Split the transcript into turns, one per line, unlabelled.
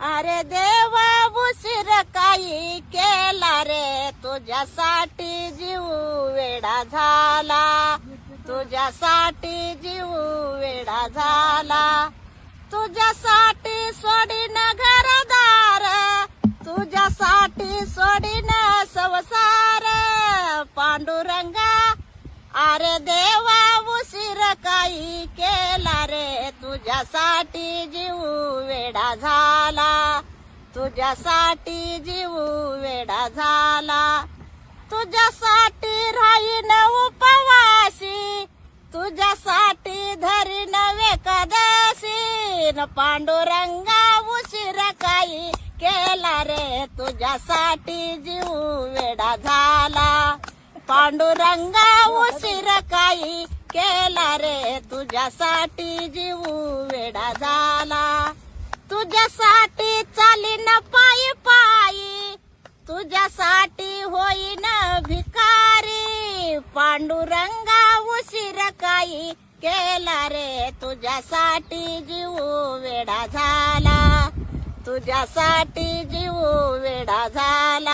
अरे देवा उशीर काही केला रे, तुझ्यासाठी जीव वेडा झाला, तुझ्यासाठी जीव वेडा झाला, तुझ्यासाठी सोडीन घरदार, तुझ्यासाठी सोडीन संसार. पांडुरंगा अरे देवा उशीर काही केला रे, तुझ्यासाठी जीव वेडा झाला, तुझ्यासाठी जीव वेडा झाला, तुझ्यासाठी राहीन उपवासी, तुझ्यासाठी धरीन एकादशी. पांडुरंगा उशीर काही केला रे, तुझ्यासाठी जीव वेडा झाला, पांडुरंगा उशीर काही केला रे, तुझ्यासाठी जीव वेडा झाला, तुझ्यासाठी चालीन पायी पायी, तुझ्यासाठी होईन भिकारी. पांडुरंगा उशीर काही केला रे, तुझ्यासाठी जीव वेडा झाला, तुझ्यासाठी जीव वेडा झाला.